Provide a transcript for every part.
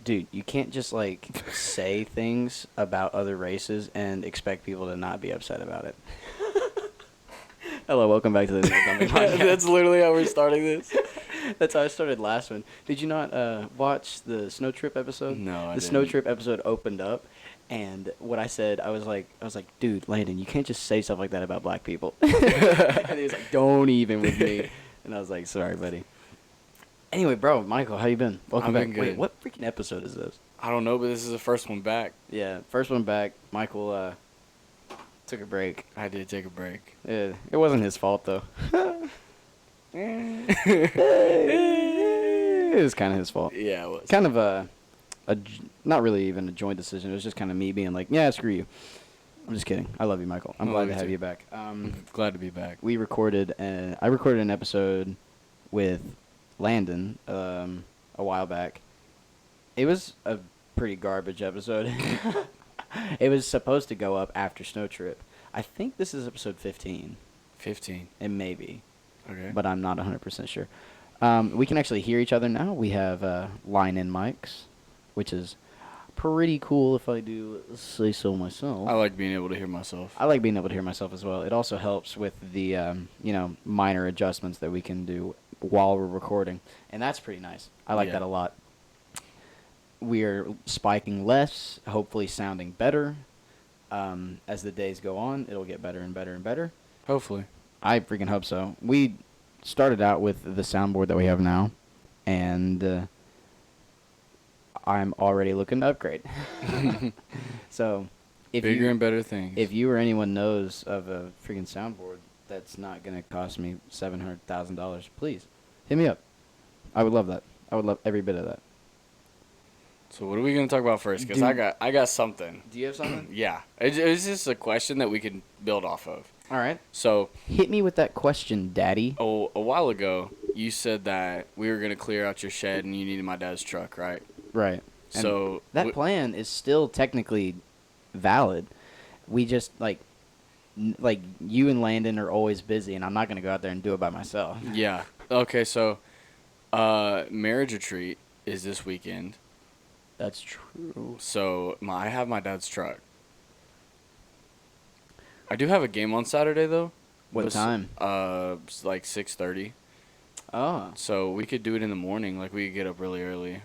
Dude, you can't just like say things about other races and expect people to not be upset about it. Hello, welcome back to the Neil Dumping Podcast. That's literally how we're starting this. That's how I started last one. Did you not watch the Snow Trip episode? No, I The Snow didn't. Trip episode opened up, and what I said, I was like, dude, Landon, you can't just say stuff like that about black people. And he was like, don't even with me. And I was like, sorry, buddy. Anyway, bro, Michael, how you been? Welcome I've back. been Wait, good. what freaking episode is this? I don't know, but this is the first one back. Yeah, first one back. Michael took a break. I did take a break. It wasn't his fault though. Yeah, It was kind of his fault. it was. Kind of not really even a joint decision. It was just kind of me being like, yeah, screw you. I'm just kidding. I love you, Michael. I'm I glad love to you have too. you back. I'm glad to be back. I recorded an episode with Landon a while back. It was a pretty garbage episode. It was supposed to go up after Snow Trip. I think this is episode 15. 15. It may be, Okay. but I'm not 100% sure. We can actually hear each other now. We have line-in mics, which is pretty cool if I do say so myself. I like being able to hear myself. I like being able to hear myself as well. It also helps with the minor adjustments that we can do while we're recording, and that's pretty nice. I like Yeah. that a lot. We're spiking less, hopefully sounding better. As the days go on, it'll get better and better and better. Hopefully. I freaking hope so. We started out with the soundboard that we have now, and I'm already looking to upgrade. So, if Bigger you, and better things. if you or anyone knows of a freaking soundboard that's not gonna cost me $700,000, please hit me up. I would love that. I would love every bit of that. So what are we gonna talk about first? Because Dude. I got something. Do you have something? Yeah. It's just a question that we can build off of. All right. So Hit me with that question, Daddy. a while ago, you said that we were gonna clear out your shed and you needed my dad's truck, right? Right. And So that plan is still technically valid. We just like you and Landon are always busy, and I'm not gonna go out there and do it by myself. Yeah. Okay. So, marriage retreat is this weekend. That's true. So I have my dad's truck. I do have a game on Saturday though. What It's, time? It's like 6:30. Oh, So we could do it in the morning. Like we could get up really early.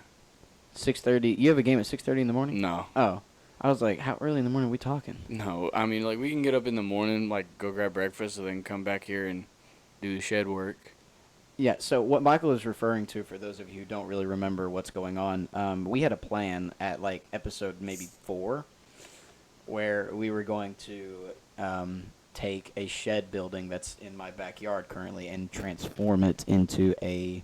6:30. You have a game at 6:30 in the morning? No, Oh, I was like, how early in the morning are we talking? no. I mean, like we can get up in the morning, like go grab breakfast, and then come back here and do the shed work. Yeah, so what Michael is referring to, for those of you who don't really remember what's going on, we had a plan at like episode maybe 4 where we were going to take a shed building that's in my backyard currently and transform it into a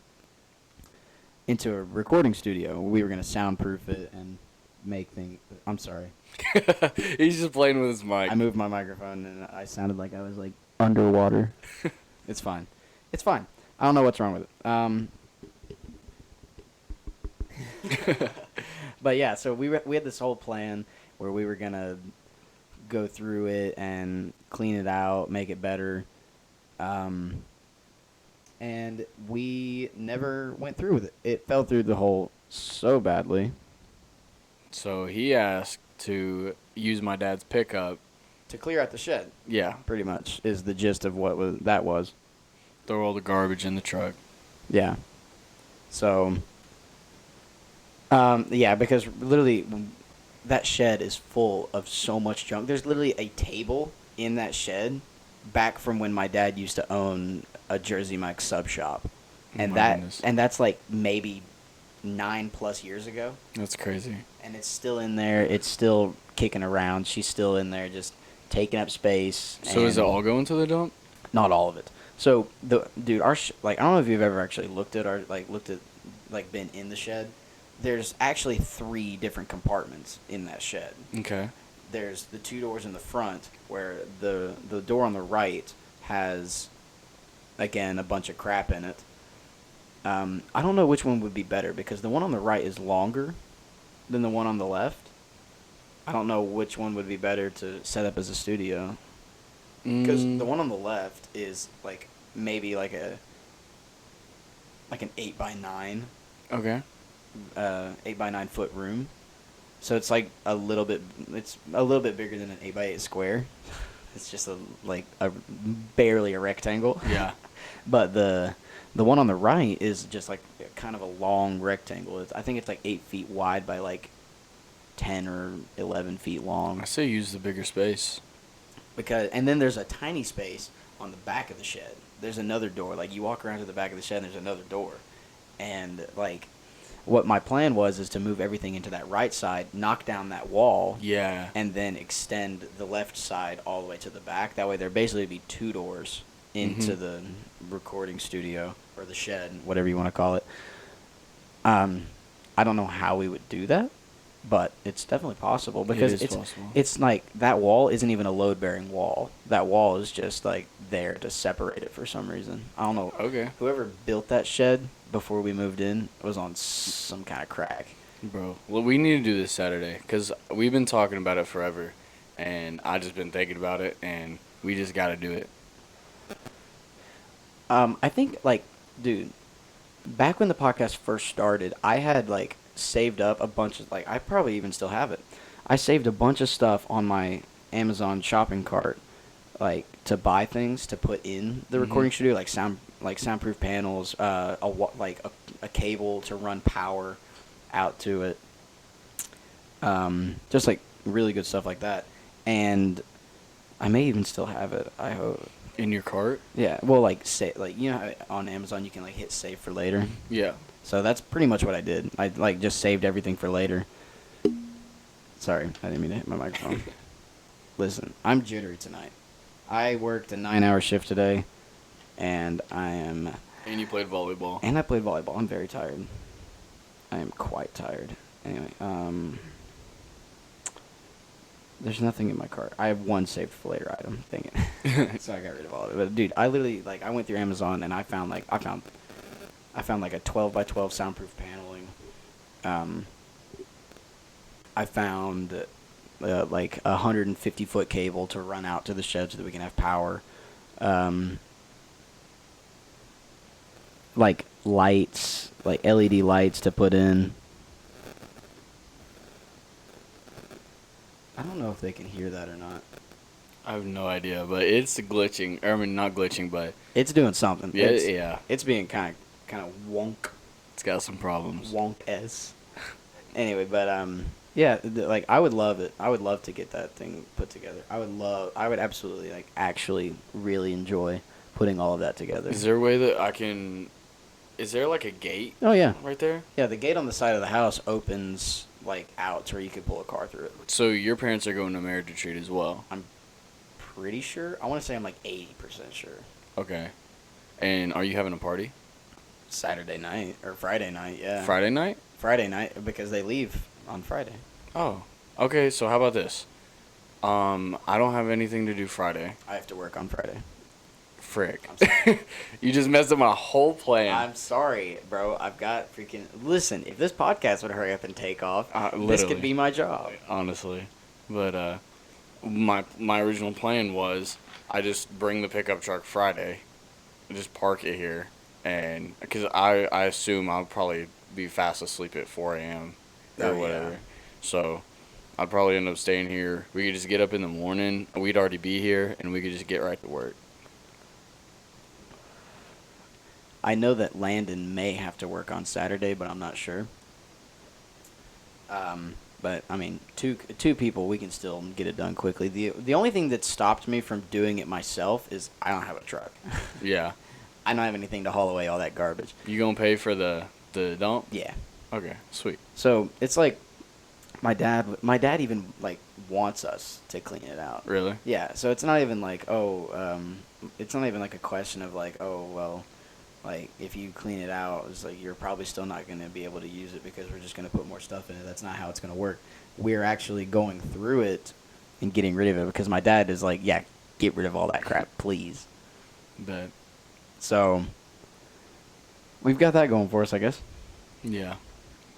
recording studio. We were going to soundproof it and make things. I'm sorry. He's just playing with his mic. I moved my microphone and I sounded like I was like underwater. It's fine. It's fine. I don't know what's wrong with it. But yeah, so we had this whole plan where we were gonna go through it and clean it out, make it better, and we never went through with it. It fell through the hole so badly. So he asked to use my dad's pickup. To clear out the shed, Yeah, pretty much, is the gist of what that was. throw all the garbage in the truck. Yeah. So, yeah, because literally that shed is full of so much junk. There's literally a table in that shed back from when my dad used to own a Jersey Mike's sub shop. And My goodness. that's like maybe 9+ years ago. That's crazy. And it's still in there. It's still kicking around. She's still in there just taking up space. So is it and- all going to the dump? Not all of it. So dude, our I don't know if you've ever actually looked at been in the shed. There's actually 3 different compartments in that shed. Okay. There's the 2 doors in the front where the door on the right has, again, a bunch of crap in it. I don't know which one would be better because the one on the right is longer than the one on the left. I don't know which one would be better to set up as a studio. Because the one on the left is like maybe like an 8x9, Okay. 8 by 9 foot room. So it's like a little bit. It's a little bit bigger than an 8 by 8 square. It's just barely a rectangle. Yeah. But the one on the right is just like kind of a long rectangle. I think it's like 8 feet wide by like 10 or 11 feet long. I say use the bigger space. And then there's a tiny space on the back of the shed. There's another door. Like you walk around to the back of the shed, and there's another door. And like, what my plan was is to move everything into that right side, knock down that wall, Yeah. and then extend the left side all the way to the back. That way, there basically be 2 doors into the recording studio or the shed, whatever you want to call it. I don't know how we would do that, but it's definitely possible because It is possible. it's like that wall isn't even a load-bearing wall. That wall is just like there to separate it for some reason. I don't know. Okay. Whoever built that shed before we moved in was on some kind of crack. Bro, well, we need to do this Saturday because we've been talking about it forever, and I just been thinking about it, and we just got to do it. I think, like, dude, back when the podcast first started, I had, like, saved up a bunch of, like, I probably even still have it. I saved a bunch of stuff on my Amazon shopping cart, like, to buy things to put in the recording studio, like soundproof panels, a cable to run power out to it. Just, like, really good stuff like that. And I may even still have it, I hope. In your cart? Yeah, well, like, you know how on Amazon you can, like, hit save for later? Yeah. So that's pretty much what I did. I, like, just saved everything for later. Sorry, I didn't mean to hit my microphone. Listen, I'm jittery tonight. I worked a 9-hour shift today, and And you played volleyball. I played volleyball. I'm very tired. I am quite tired. Anyway, there's nothing in my cart. I have one saved for later item. Dang it. So I got rid of all of it. But dude, I literally, like, I went through Amazon and I found like a 12 by 12 soundproof paneling. I found like a 150-foot cable to run out to the shed so that we can have power. Like lights, like LED lights to put in. I don't know if they can hear that or not. I have no idea, but it's glitching. I mean, not glitching, but It's doing something. yeah, It's, It's being kind of wonk. it's got some problems. Wonk-s. Anyway, but yeah, like I would love it. I would love to get that thing put together. I would absolutely, like, actually really enjoy putting all of that together. Is there a way that I can? Is there like a gate Oh yeah, right there? yeah. The gate on the side of the house opens like out to where you could pull a car through it. So your parents are going to marriage retreat as well. I'm pretty sure. I want to say I'm like 80% sure. Okay. And are you having a party? Saturday night or Friday night, yeah. Friday night? Friday night because they leave on Friday. Oh. Okay, so how about this? I don't have anything to do Friday. I have to work on Friday. Frick. I'm sorry. You just messed up my whole plan. I'm sorry, bro. I've got freaking. Listen, if this podcast would hurry up and take off, this literally. could be my job. Honestly. But my original plan was I just bring the pickup truck Friday, just park it here, and because I assume I'll probably be fast asleep at 4 a.m. or Oh, yeah. whatever. So I'd probably end up staying here. We could just get up in the morning. We'd already be here, and we could just get right to work. I know that Landon may have to work on Saturday, but I'm not sure. But I mean, two people, we can still get it done quickly. The only thing that stopped me from doing it myself is I don't have a truck. Yeah. I don't have anything to haul away all that garbage. You gonna pay for the dump? Yeah. Okay, sweet. So it's like my dad even like wants us to clean it out. Really? Yeah. So it's not even like it's not even like a question of like, oh well, like if you clean it out, it's like you're probably still not going to be able to use it because we're just going to put more stuff in it. That's not how it's going to work. We're actually going through it and getting rid of it because my dad is like, yeah, get rid of all that crap, please. But So we've got that going for us, I guess. yeah.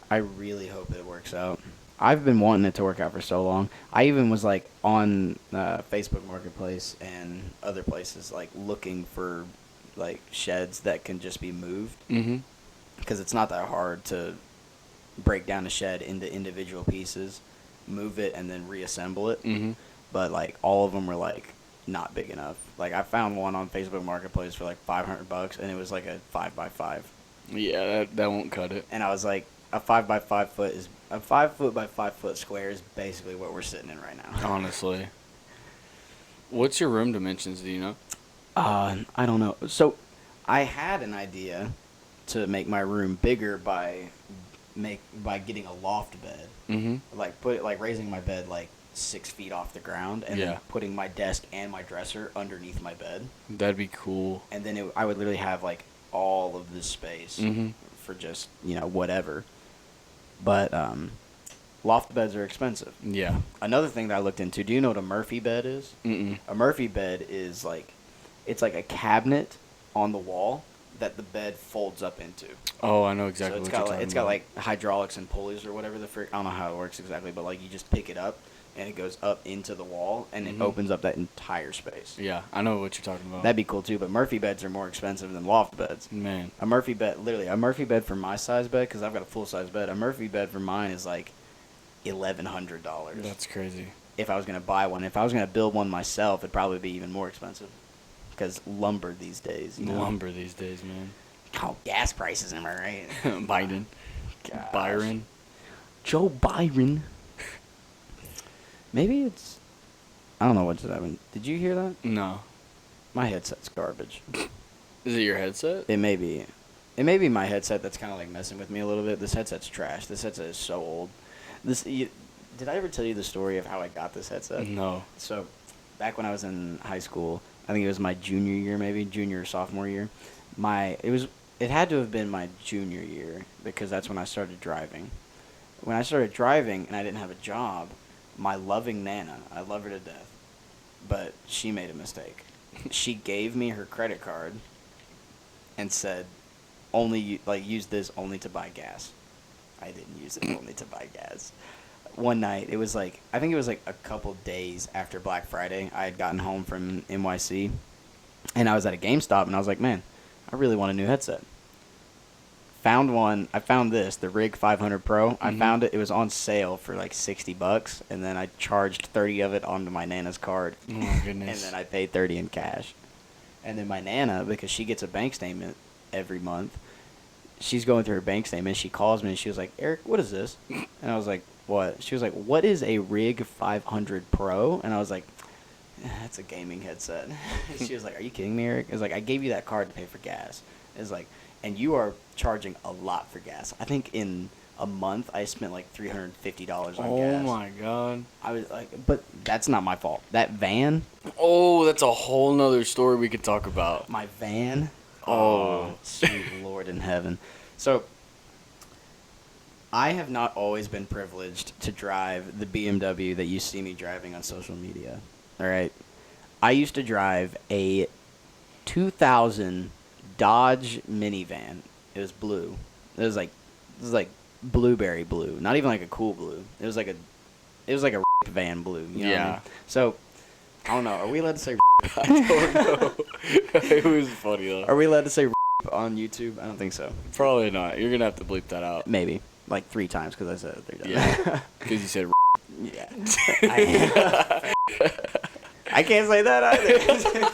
I really hope it works out. I've been wanting it to work out for so long. I even was like on Facebook Marketplace and other places like looking for like sheds that can just be moved Mm-hmm. because it's not that hard to break down the shed into individual pieces, move it, and then reassemble it. Mm-hmm. But like all of them were like not big enough. Like I found one on Facebook Marketplace for like $500, and it was like a 5x5. Yeah, that won't cut it. And I was like, a 5x5 foot is a 5 foot by 5 foot square is basically what we're sitting in right now. Honestly. What's your room dimensions? Do you know? I don't know. So, I had an idea to make my room bigger by getting a loft bed. Mm-hmm. Like raising my bed like 6 feet off the ground, and Yeah. then putting my desk and my dresser underneath my bed, That'd be cool. and then I would literally have like all of this space Mm-hmm. for just whatever. But loft beds are expensive. Yeah. Another thing that I looked into. Do you know what a Murphy bed is? Mm-mm. A Murphy bed is like, it's like a cabinet on the wall that the bed folds up into. Oh, I know exactly So what you're talking it's about. got like hydraulics and pulleys or whatever the frick. I don't know how it works exactly, but like you just pick it up and it goes up into the wall and Mhm. it opens up that entire space. Yeah, I know what you're talking about. That'd be cool too. But Murphy beds are more expensive than loft beds. Man. A Murphy bed, literally, a Murphy bed for my size bed, because I've got a full size bed. A Murphy bed for mine is like $1,100. That's crazy. If I was gonna buy one. If I was gonna build one myself, it'd probably be even more expensive. Because lumber these days, Lumber these days, man. Oh, gas prices, am I right? Biden. Gosh. Byron. Joe Byron. Maybe it's. I don't know what just happened. Did you hear that? No. My headset's garbage. Is it your headset? It may be. It may be my headset that's kind of like messing with me a little bit. This headset's trash. This headset is so old. Did I ever tell you the story of how I got this headset? No. So, back when I was in high school, I think it was my junior year, maybe junior or sophomore year. It had to have been my junior year because that's when I started driving. When I started driving and I didn't have a job, my loving Nana, I love her to death, but she made a mistake. She gave me her credit card and said, use this only to buy gas. I didn't use it only to buy gas. One night, I think it was like a couple days after Black Friday, I had gotten home from NYC, and I was at a GameStop, and I was like, man, I really want a new headset. I found the Rig 500 Pro. I found it. It was on sale for like $60, and then I charged 30 of it onto my Nana's card. Oh, my goodness. And then I paid 30 in cash. And then my Nana, because she gets a bank statement every month, she's going through her bank statement. She calls me, and she was like, Eric, what is this? And I was like, what? She was like, what is a Rig 500 Pro? And I was like, that's a gaming headset. She was like, are you kidding me, Eric? It was like, I gave you that card to pay for gas. It was like, and you are charging a lot for gas. I think in a month I spent like $350 on gas. Oh my god. I was like, but that's not my fault. That van, Oh, that's a whole nother story we could talk about. my van. Oh. Sweet Lord in heaven. So, I have not always been privileged to drive the BMW that you see me driving on social media. All right. I used to drive a 2000 Dodge minivan. It was blue. It was like blueberry blue. Not even like a cool blue. It was like a van blue. You know what I Yeah. mean? So, I don't know. Are we allowed to say I don't know. It was funny though. Are we allowed to say on YouTube? I don't think so. Probably not. You're gonna have to bleep that out. Maybe. Like 3 times because I said it 3 times. Yeah. Because you said. Yeah. I can't say that either.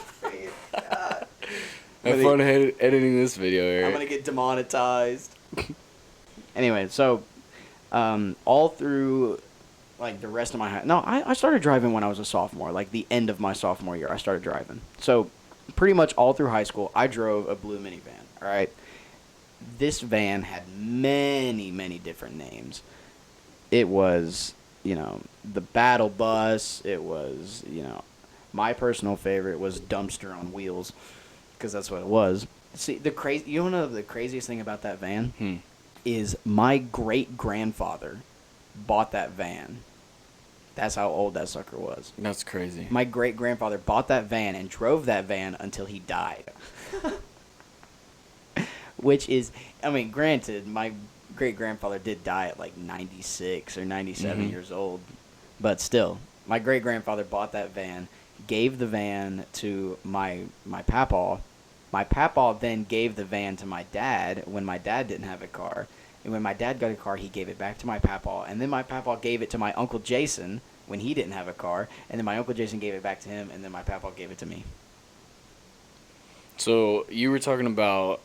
Have fun editing this video, Eric. I'm going to get demonetized. Anyway, so all through like the rest of my I started driving when I was a sophomore, like the end of my sophomore year I started driving. So pretty much all through high school I drove a blue minivan, all right? This van had many, many different names. It was, the battle bus. It was, my personal favorite was dumpster on wheels, because that's what it was. See, you want to know the craziest thing about that van? Is my great-grandfather bought that van. That's how old that sucker was. That's crazy. My great-grandfather bought that van and drove that van until he died. Which is, granted, my great-grandfather did die at like 96 or 97 years old. But still, my great-grandfather bought that van, gave the van to my papaw. My papaw then gave the van to my dad when my dad didn't have a car. And when my dad got a car, he gave it back to my papa, and then my papa gave it to my Uncle Jason when he didn't have a car, and then my Uncle Jason gave it back to him, and then my papa gave it to me. So you were talking about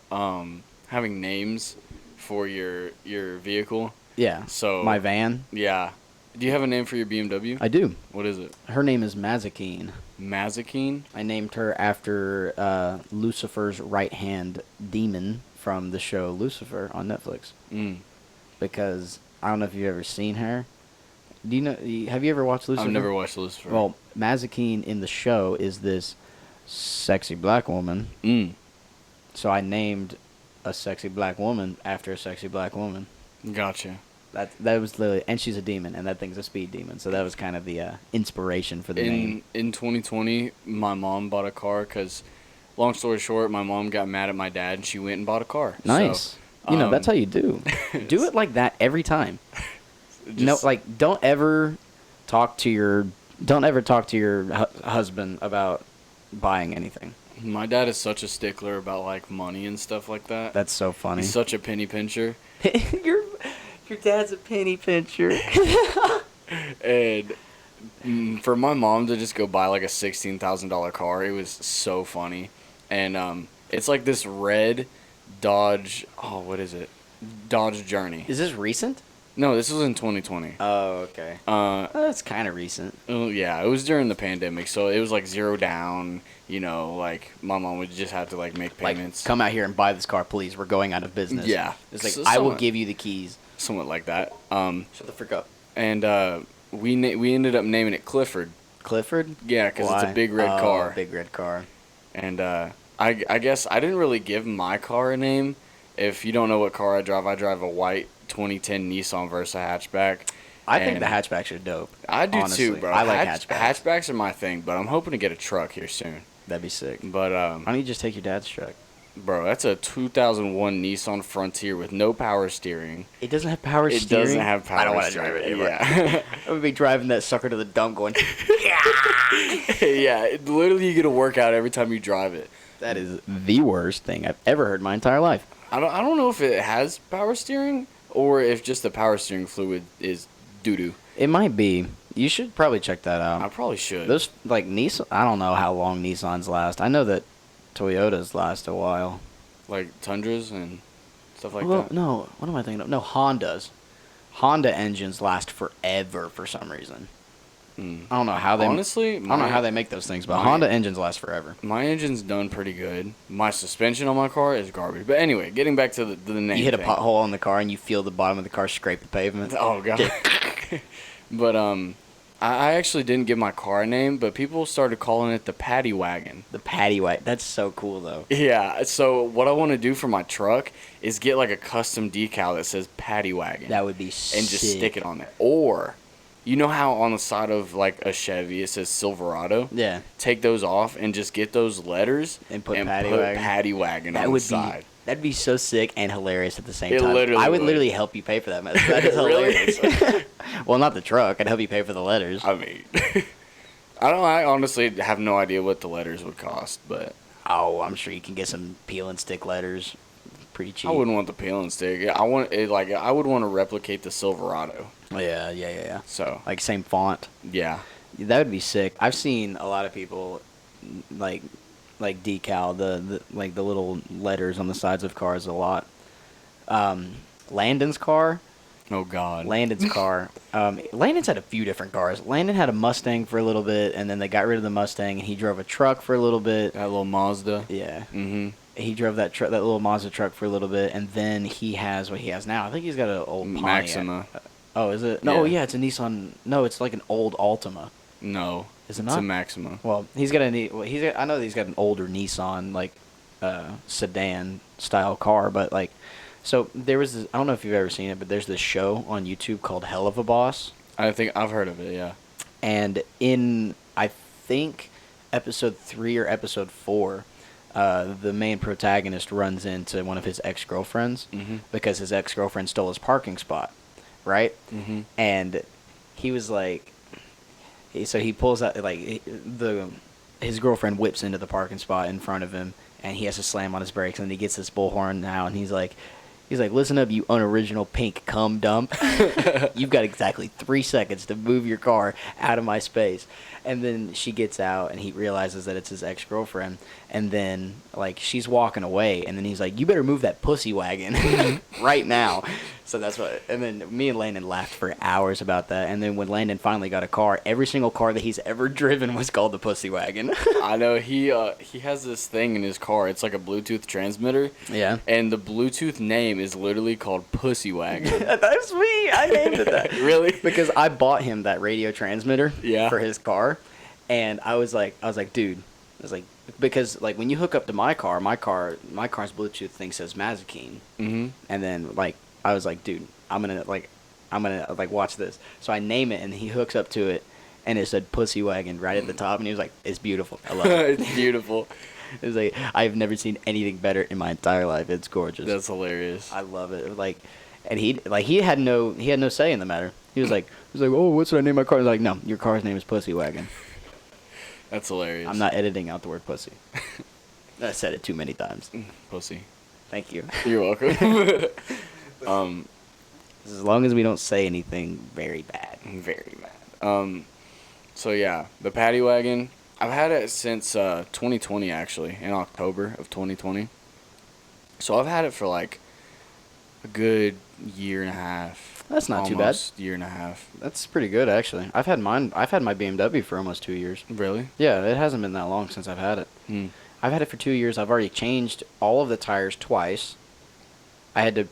having names for your vehicle. Yeah. So My van. Yeah. Do you have a name for your BMW? I do. What is it? Her name is Mazikeen. Mazikeen? I named her after Lucifer's right-hand demon from the show Lucifer on Netflix. Mm. Because I don't know if you've ever seen her. Do you know? Have you ever watched Lucifer? I've never watched Lucifer. Well, Mazikeen in the show is this sexy black woman. Mm. So I named a sexy black woman after a sexy black woman. Gotcha. That was literally, and she's a demon, and that thing's a speed demon. So that was kind of the inspiration for the name. In 2020, my mom bought a car because, long story short, my mom got mad at my dad and she went and bought a car. Nice. So, that's how you do. Do it like that every time. No, like don't ever talk to your husband about buying anything. My dad is such a stickler about like money and stuff like that. That's so funny. He's such a penny pincher. Your dad's a penny pincher. And for my mom to just go buy like a $16,000 car, it was so funny. And it's like this red Dodge. Oh, what is it? Dodge Journey. Is this recent? No, this was in 2020. Oh, okay. That's kind of recent. Oh, yeah, it was during the pandemic, so it was like zero down. Like my mom would just have to like make payments. Like, come out here and buy this car, please. We're going out of business. Yeah, It's like, So- I will somewhat- give you the keys. somewhat like that. Shut the frick up. And we ended up naming it Clifford. Clifford? Yeah, because it's a Why? big red Oh, car. Big red car. And I guess I didn't really give my car a name. If you don't know what car I drive a white 2010 Nissan Versa hatchback. I think the And hatchbacks are dope. I do honestly. too, bro. I like hatchbacks. Hatchbacks are my thing, but I'm hoping to get a truck here soon. That'd be sick. But Why don't you just take your dad's truck? bro, that's a 2001 Nissan Frontier with no power steering. It doesn't have power It steering? doesn't have power I don't want to steering. drive it anymore. Yeah. I would be driving that sucker to the dump going, Yeah, literally you get a workout every time you drive it. that is the worst thing I've ever heard in my entire life. I don't know if it has power steering or if just the power steering fluid is doo-doo. It might be. You should probably check that I out. probably should. Those, like, Nissan, I don't know how long Nissans last. I know that Toyotas last a while. Like Tundras and stuff like Well, that. no, what am I thinking of? No, Hondas. Honda engines last forever for some reason. Mm. I don't know how they. Honestly, I don't know how they make those things, but my- Honda engines last forever. My engine's done pretty good. My suspension on my car is garbage. But anyway, getting back to the name. You hit a thing. pothole in the car and you feel the bottom of the car scrape the pavement. Oh god. But I actually didn't give my car a name, but people started calling it the Paddy Wagon. The paddy white. That's so cool though. Yeah. So what I want to do for my truck is get like a custom decal that says Paddy Wagon. That would be sick. and just stick it on there. Or, you know how on the side of like a Chevy it says Silverado? Yeah. Take those off and just get those letters And put Paddy Wagon. Paddy Wagon That on would the side. That'd be so sick and hilarious at the same It time. literally I would would. literally help you pay for that. That is Really? hilarious. Well, not the truck. I'd help you pay for the letters. I mean, I honestly have no idea what the letters would cost, but Oh, I'm sure you can get some peel and stick letters. Pretty cheap. I wouldn't want the peel and stick. I would want to replicate the Silverado. Yeah. So, Like same font. yeah. That would be sick. I've seen a lot of people like decal the like the little letters on the sides of cars a lot. Landon's car. Oh god. Landon's car. Landon's had a few different cars. Landon had a Mustang for a little bit, and then they got rid of the Mustang, and he drove a truck for a little bit. That little Mazda. Yeah. Mm-hmm. He drove that little Mazda truck for a little bit, and then he has what he has now. I think he's got an old Pontiac. Maxima. Oh, is it? No, Yeah. yeah, it's a Nissan. No, it's like an old Altima. No. Is it It's a not? Maxima. Well, he's got I know that he's got an older Nissan like sedan style car, but like, so there was this, I don't know if you've ever seen it, but there's this show on YouTube called Hell of a Boss, I think I've heard of it, yeah. and in I think episode 3 or episode 4, the main protagonist runs into one of his ex-girlfriends Mhm. because his ex-girlfriend stole his parking spot, right? Mhm. And he was like, so he pulls out like his girlfriend whips into the parking spot in front of him, and he has to slam on his brakes, and he gets this bullhorn now, and he's like, He's like, listen up, you unoriginal pink cum dump. You've got exactly 3 seconds to move your car out of my space. And then she gets out, and he realizes that it's his ex-girlfriend. And then, like, she's walking away, and then he's like, you better move that pussy wagon right now. So that's what, and then me and Landon laughed for hours about that. And then when Landon finally got a car, every single car that he's ever driven was called the pussy wagon. I know he has this thing in his car. It's like a Bluetooth transmitter. Yeah. And the Bluetooth name is literally called Pussy Wagon. That's me. I named it that. Really? Because I bought him that radio transmitter Yeah. for his car, and I was like, dude, I was like, because like when you hook up to my car's Bluetooth thing says Mazikeen, Mm-hmm. and then like I was like, dude, I'm gonna watch this. So I name it, and he hooks up to it, and it said Pussy Wagon right at the top, and he was like, it's beautiful. I love it. It's beautiful. It was like, I've never seen anything better in my entire life. It's gorgeous. That's hilarious. I love it. Like, and he had no say in the matter. He was like, oh, what should I name my car? He's like, no, your car's name is Pussy Wagon. That's hilarious. I'm not editing out the word pussy. I said it too many times. Pussy. Thank you. You're welcome. As long as we don't say anything very bad. Very mad. So yeah, the paddy wagon. I've had it since 2020 actually, in October of 2020. So I've had it for like a good year and a half. That's not too bad. Almost year and a half. That's pretty good, actually. I've had my BMW for almost 2 years. Really? Yeah, it hasn't been that long since I've had it. Hmm. I've had it for 2 years. I've already changed all of the tires twice. I had to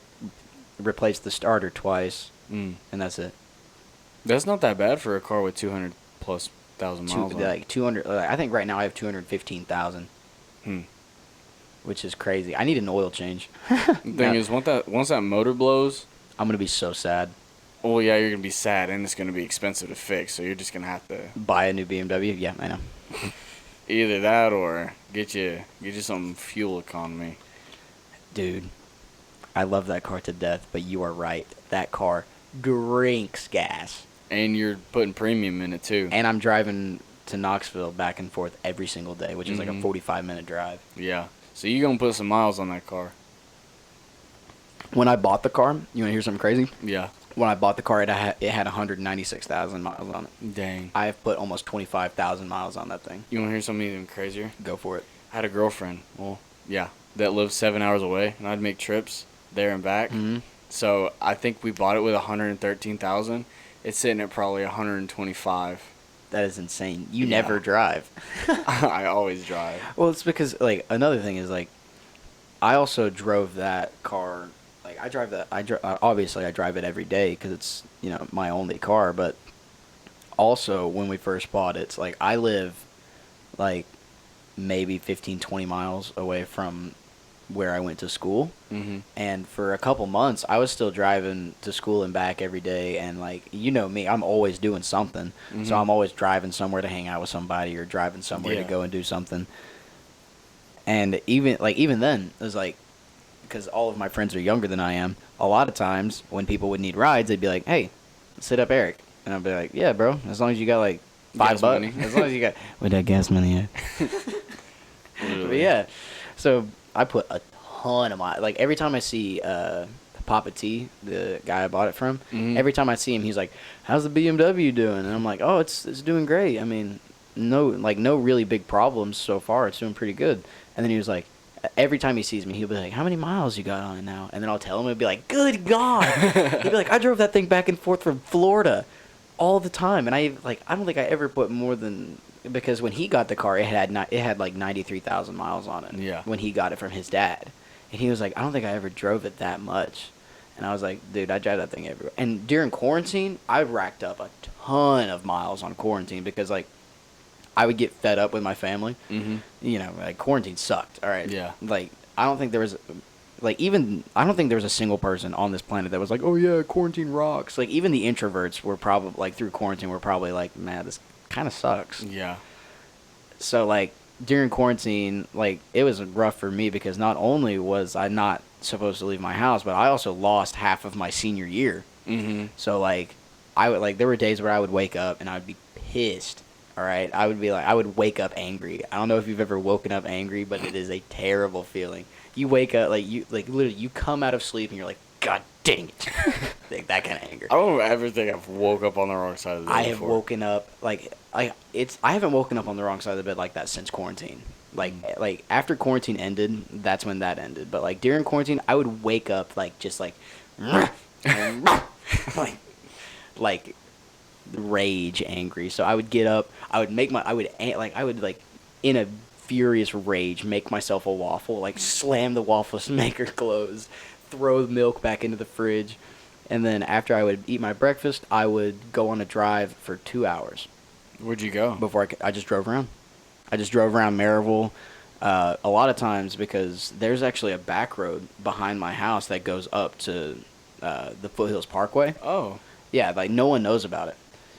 replace the starter twice, Mm. and that's it. That's not that bad for a car with 200 plus thousand miles on it. Like 200. I think right now I have 215,000, Hmm. which is crazy. I need an oil change. The thing is, once that motor blows, I'm gonna be so sad. well, yeah, you're gonna be sad, and it's gonna be expensive to fix. So you're just gonna have to Buy a new BMW. Yeah, I know. either that or get you some fuel economy. Dude, I love that car to death, but you are right. That car drinks gas. And you're putting premium in it too. And I'm driving to Knoxville back and forth every single day, which is like a Mhm. 45-minute drive. Yeah. So you're gonna put some miles on that car. When I bought the car, you want to hear something crazy? Yeah. When I bought the car, it had 196,000 miles on it. Dang. I have put almost 25,000 miles on that thing. You wanna hear something even crazier? Go for it. I had a girlfriend. Well, yeah, that lived 7 hours away, and I'd make trips there and back. Mm-hmm. So I think we bought it with 113,000. It's sitting at probably 125. That is insane. You Yeah. never drive. I always drive. Well, it's because, like, another thing is, like, I also drove that car. Like, obviously, I drive it every day because it's, you know, my only car. But also, when we first bought it, it's like, I live, like, maybe 15, 20 miles away from where I went to school. Mm-hmm. And for a couple months, I was still driving to school and back every day. And, like, you know me, I'm always doing something. Mhm. So I'm always driving somewhere to hang out with somebody or driving somewhere to Yeah. go and do something. And even then, it was like, because all of my friends are younger than I am, a lot of times when people would need rides, they'd be like, hey, sit up Eric. And I'd be like, yeah, bro, as long as you got, like, $5. Gas money. As long as you got, with that gas money, yeah. But Literally. yeah, so I put a ton of like every time I see Papa T, the guy I bought it from, Mhm. every time I see him, he's like, "How's the BMW doing?" And I'm like, "Oh, it's doing great. I mean, no really big problems so far. It's doing pretty good." And then he was like, every time he sees me, he'll be like, "How many miles you got on it now?" And then I'll tell him, and be like, "Good God!" He'd be like, "I drove that thing back and forth from Florida all the time," and I don't think I ever put more than. Because when he got the car, it had like 93,000 miles on it. Yeah. When he got it from his dad, and he was like, "I don't think I ever drove it that much," and I was like, "Dude, I drive that thing everywhere." And during quarantine, I racked up a ton of miles on quarantine because like, I would get fed up with my family. Mm-hmm. You know, like quarantine sucked. All right. Yeah. Like I don't think there was. I don't think there was a single person on this planet that was like, "Oh yeah, quarantine rocks." Like even the introverts were probably like through quarantine were probably like, "Man, this kind of sucks." Yeah. So like during quarantine, like it was rough for me because not only was I not supposed to leave my house, but I also lost half of my senior year. Mm-hmm. So like there were days where I would wake up and I would be pissed. All right, I would wake up angry. I don't know if you've ever woken up angry, but it is a terrible feeling. You wake up like literally you come out of sleep and you're like, God dang it, like that kind of anger. I don't ever think I've woke up on the wrong side of the bed I have before. woken up like I haven't woken up on the wrong side of the bed like that since quarantine. Like after quarantine ended, that's when that ended. But like during quarantine, I would wake up like just like like rage angry. So I would get up, I would like in a furious rage make myself a waffle, like slam the waffle maker closed, throw the milk back into the fridge, and then after I would eat my breakfast, I would go on a drive for 2 hours Where'd you go? before I just drove around. I just drove around Maryville. A lot of times because there's actually a back road behind my house that goes up to the Foothills Parkway. Oh. Yeah, like no one knows about it.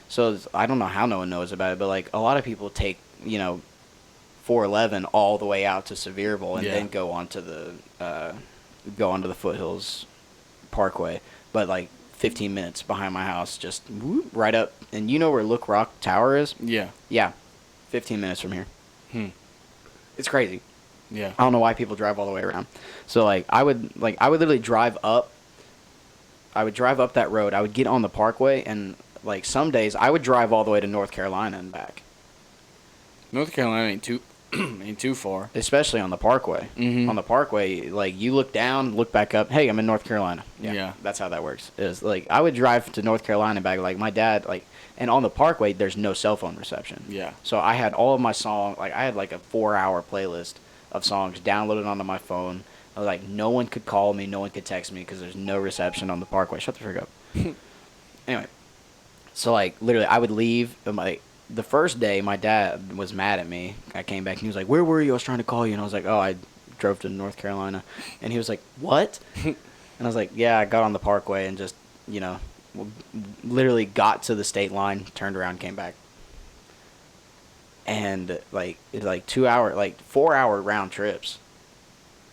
So I don't know how no one knows about it, but like a lot of people take 411 all the way out to Sevierville and Yeah. then go onto the Foothills Parkway. But like 15 minutes behind my house, just whoop, right up. And you know where Look Rock Tower is? Yeah. Yeah, 15 minutes from here. Hmm. It's crazy. Yeah. I don't know why people drive all the way around. So like I would literally drive up. I would drive up that road. I would get on the Parkway, and like some days I would drive all the way to North Carolina and back. North Carolina ain't too ain't too far. Especially on the Parkway. Mhm. On the Parkway, like you look down, look back up. Hey, I'm in North Carolina. Yeah. That's how that works. Is like I would drive to North Carolina and back. Like my dad, like, and on the Parkway, there's no cell phone reception. Yeah. So I had all of my songs. Like I had like a 4-hour playlist of songs downloaded onto my phone. Like no one could call me, no one could text me because there's no reception on the Parkway. Shut the frick up. Anyway, so like literally, I would leave. The first day, my dad was mad at me. I came back and he was like, "Where were you? I was trying to call you." And I was like, "Oh, I drove to North Carolina." And he was like, "What?" And I was like, "Yeah, I got on the Parkway and just literally got to the state line, turned around, came back." And like it's like 2 hour, like 4-hour round trips.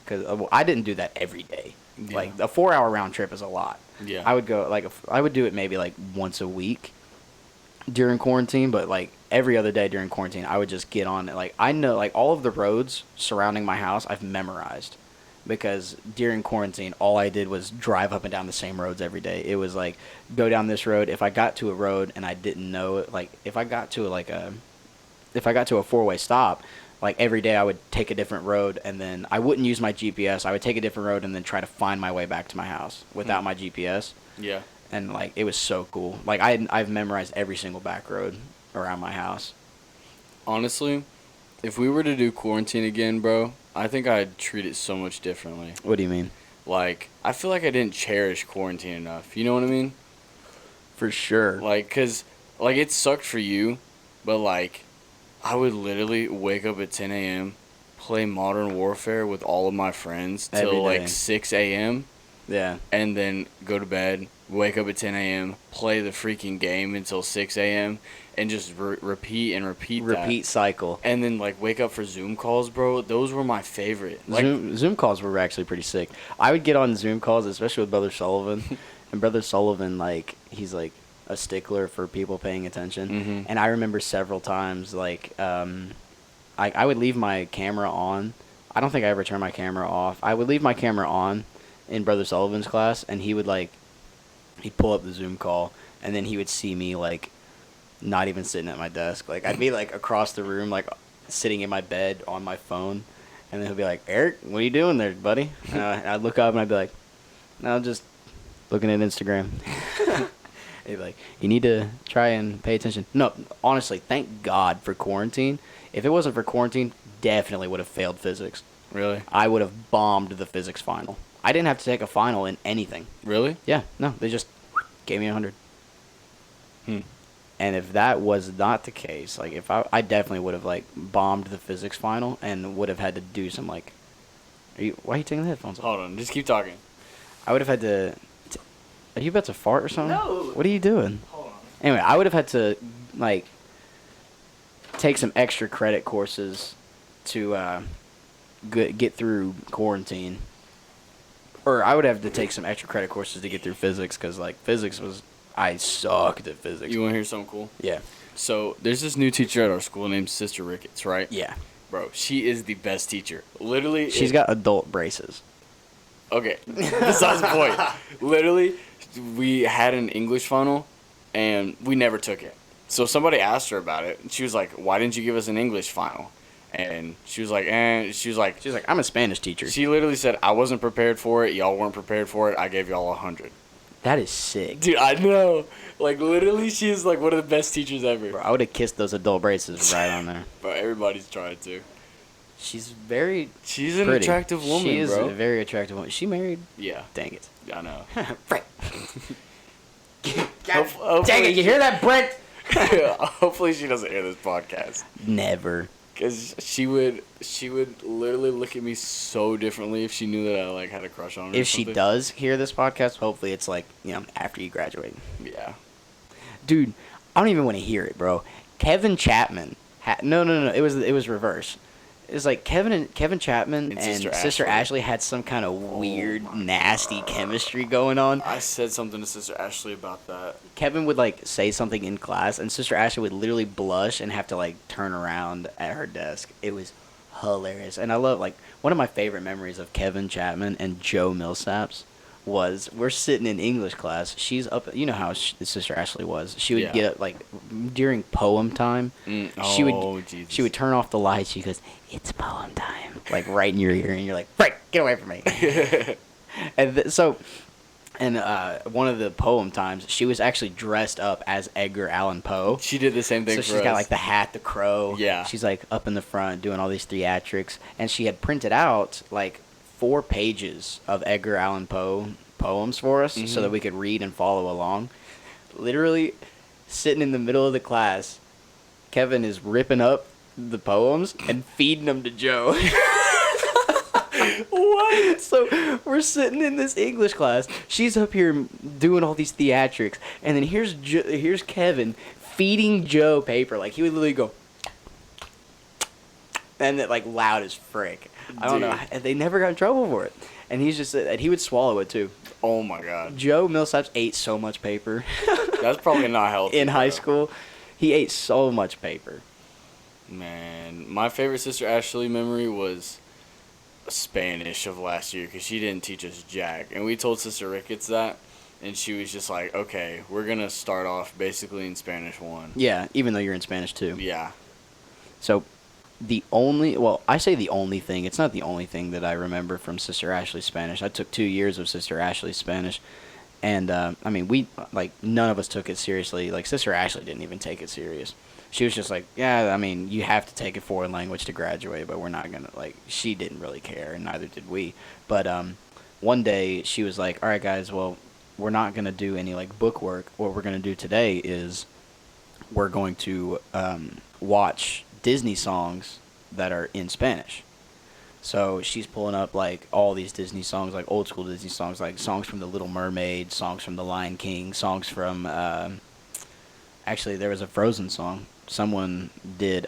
Because I didn't do that every day. Yeah. Like a 4-hour round trip is a lot. Yeah. I would go I would do it maybe like once a week during quarantine, but like every other day during quarantine, I would just get on it. Like I know like all of the roads surrounding my house, I've memorized because during quarantine, all I did was drive up and down the same roads every day. It was like go down this road. If I got to a road and I didn't know it, like if I got to a 4-way stop. Like every day I would take a different road and then I wouldn't use my GPS. I would take a different road and then try to find my way back to my house without my GPS. Yeah. And like it was so cool. Like I've memorized every single back road around my house. Honestly, if we were to do quarantine again, bro, I think I'd treat it so much differently. What do you mean? Like, I feel like I didn't cherish quarantine enough. You know what I mean? For sure. Like, 'cause, like, it sucked for you, but, like, I would literally wake up at 10 a.m., play Modern Warfare with all of my friends Every till, day. like, 6 a.m., Yeah. and then go to bed, wake up at 10 a.m., play the freaking game until 6 a.m., and just repeat and repeat that. Repeat cycle. And then, like, wake up for Zoom calls, bro. Those were my favorite. Like, Zoom calls were actually pretty sick. I would get on Zoom calls, especially with Brother Sullivan. And Brother Sullivan, like, he's like a stickler for people paying attention. Mhm. And I remember several times, like, I would leave my camera on. I don't think I ever turned my camera off. I would leave my camera on in Brother Sullivan's class, and he would, like, he'd pull up the Zoom call, and then he would see me, like, not even sitting at my desk. Like, I'd be, like, across the room, like, sitting in my bed on my phone, and then he'll be like, "Eric, what are you doing there, buddy?" And I'd look up, and I'd be like, "No, just looking at Instagram." He'd be like, "You need to try and pay attention." No, honestly, thank God for quarantine. If it wasn't for quarantine, definitely would have failed physics. really? I would have bombed the physics final. I didn't have to take a final in anything. Really? Yeah, no, they just gave me 100. Hmm. And if that was not the case, like if I definitely would have like bombed the physics final and would have had to do some like. Why are you taking the headphones off? Hold on. Just keep talking. I would have had to. Are you about to fart or something? No. What are you doing? Hold on. Anyway, I would have had to like take some extra credit courses to get through quarantine. Or I would have to take some extra credit courses to get through physics because like physics was I sucked at physics. You want to hear something cool? Yeah. So there's this new teacher at our school named Sister Ricketts, right? Yeah. Bro, she is the best teacher. Literally, She's got adult braces. Okay, besides the point. Literally, we had an English funnel, and we never took it. So somebody asked her about it, and she was like, "Why didn't you give us an English final?" And she was like, She was like, She's like, I'm a Spanish teacher. she literally said, "I wasn't prepared for it. Y'all weren't prepared for it. I gave y'all 100." That is sick. Dude, I know. Like, literally, she's like one of the best teachers ever. Bro, I would have kissed those adult braces right on there. Bro, everybody's trying to. She's very She's an pretty. attractive woman, She is bro. a very attractive woman. Is she married? Yeah, Dang it. I know. Brent. Hopefully- Dang it, you hear that, Brent? Hopefully she doesn't hear this podcast. Never. Because she would literally look at me so differently if she knew that I like had a crush on her. or If she something. does hear this podcast, hopefully it's like, after you graduate. Yeah. Dude, I don't even want to hear it, bro. Kevin Chapman. No. It was reverse. It was like Kevin Chapman and Sister Ashley had some kind of weird, nasty chemistry going on. I said something to Sister Ashley about that. Kevin would like say something in class, and Sister Ashley would literally blush and have to like turn around at her desk. It was hilarious, and I love like one of my favorite memories of Kevin Chapman and Joe Millsaps was we're sitting in English class. She's up. You know how Sister Ashley was. She would get up like during poem time. She would Jesus. she would turn off the lights. She goes, "It's poem time," like right in your ear, and you're like, "Frank, get away from me." And one of the poem times, she was actually dressed up as Edgar Allan Poe. She did the same thing So for she's us. got like the hat, the crow. Yeah. She's like up in the front doing all these theatrics, and she had printed out like 4 pages of Edgar Allan Poe poems for us so that we could read and follow along. Literally, sitting in the middle of the class, Kevin is ripping up the poems and feeding them to Joe. What? So we're sitting in this English class. She's up here doing all these theatrics, and then here's Kevin feeding Joe paper. Like he would literally go, and it like loud as frick. I don't know. They never got in trouble for it, and he's just and he would swallow it too. Oh my god. Joe Millsaps ate so much paper That's probably not healthy. in high bro. school. He ate so much paper. Man, my favorite Sister Ashley memory was Spanish of last year because she didn't teach us jack. And we told Sister Ricketts that, and she was just like, okay, we're going to start off basically in Spanish 1. Yeah, even though you're in Spanish too. Yeah. So I say the only thing, it's not the only thing that I remember from Sister Ashley's Spanish. I took 2 years of Sister Ashley's Spanish, and I mean, none of us took it seriously. Like, Sister Ashley didn't even take it serious. She was just like, yeah, I mean, you have to take a foreign language to graduate, but we're not going to, like, she didn't really care, and neither did we. But one day, she was like, all right, guys, well, we're not going to do any, like, book work. What we're going to do today is we're going to watch Disney songs that are in Spanish. So she's pulling up like all these Disney songs, like old school Disney songs, like songs from The Little Mermaid, songs from The Lion King, songs from actually there was a Frozen song. Someone did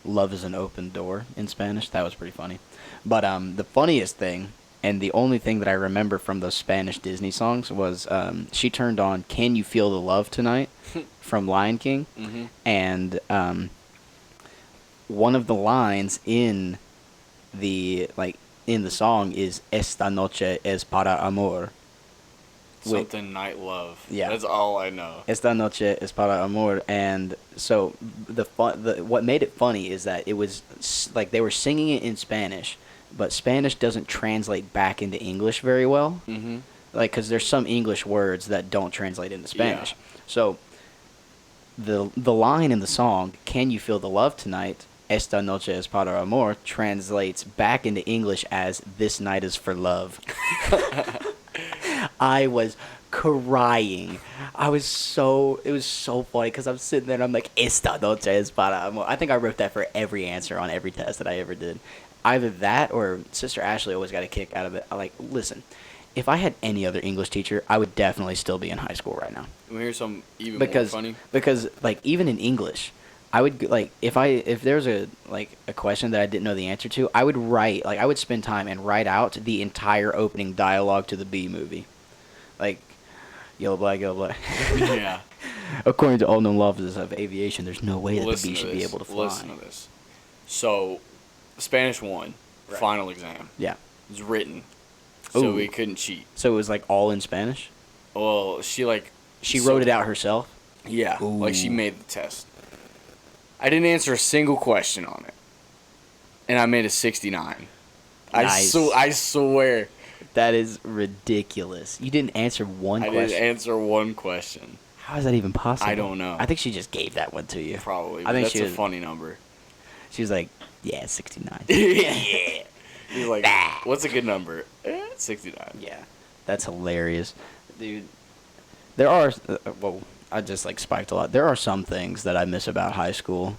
Love is an Open Door in Spanish. That was pretty funny. But the funniest thing and the only thing that I remember from those Spanish Disney songs was she turned on Can You Feel the Love Tonight from Lion King. Mm-hmm. And one of the lines in the song is Esta noche es para amor. Something night love. Yeah. That's all I know. Esta noche es para amor, and so what made it funny is that it was like they were singing it in Spanish, but Spanish doesn't translate back into English very well. Mm-hmm. Like, because there's some English words that don't translate into Spanish. Yeah. So the line in the song, "Can you feel the love tonight? Esta noche es para amor," translates back into English as "This night is for love." I was crying. It was so funny because I'm sitting there and I'm like, "Esta noche es para amor." I think I wrote that for every answer on every test that I ever did. Either that or Sister Ashley always got a kick out of it. I'm like, listen, if I had any other English teacher, I would definitely still be in high school right now. You hear some even more funny? Because like even in English, I would like if there's a question that I didn't know the answer to, I would spend time and write out the entire opening dialogue to the Bee Movie, like yellow black. Yeah. According to all known laws of aviation, there's no way that the Listen bee to should be this. able to fly. Listen to this. So, Spanish 1, Right. final exam. Yeah. It was written, so Ooh. we couldn't cheat. So it was like all in Spanish? Well, she She wrote it out herself? Yeah, like she Ooh. made the test. I didn't answer a single question on it, and I made a 69. Nice. I swear, That is ridiculous. You didn't answer one I question. didn't answer one question. How is that even possible? I don't know. I think she just gave that one to you. Probably. I But think that's she a was, funny number. She was like, yeah, 69. Yeah. He's like, Bah. what's a good number? 69. Yeah. That's hilarious. Dude, there are, well, I just like spiked a lot. There are some things that I miss about high school.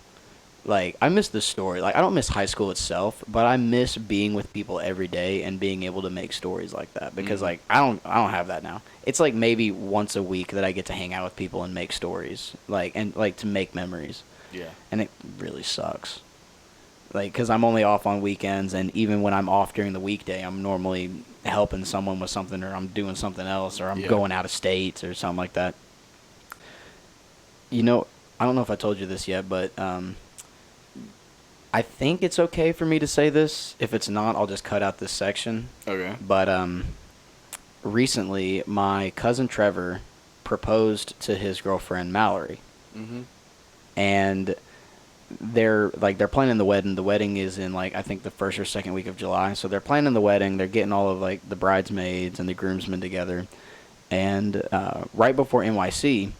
Like, I miss the story. Like, I don't miss high school itself, but I miss being with people every day and being able to make stories like that because like I don't have that now. It's like maybe once a week that I get to hang out with people and make stories, like and like to make memories. Yeah. And it really sucks. Like, cuz I'm only off on weekends, and even when I'm off during the weekday, I'm normally helping someone with something, or I'm doing something else, or I'm Yeah. going out of state or something like that. You know, I don't know if I told you this yet, but I think it's okay for me to say this. If it's not, I'll just cut out this section. Okay. But recently, my cousin Trevor proposed to his girlfriend Mallory, Mm-hmm. and they're planning the wedding. The wedding is in like I think the first or second week of July. So they're planning the wedding. They're getting all of like the bridesmaids and the groomsmen together, and right before NYC,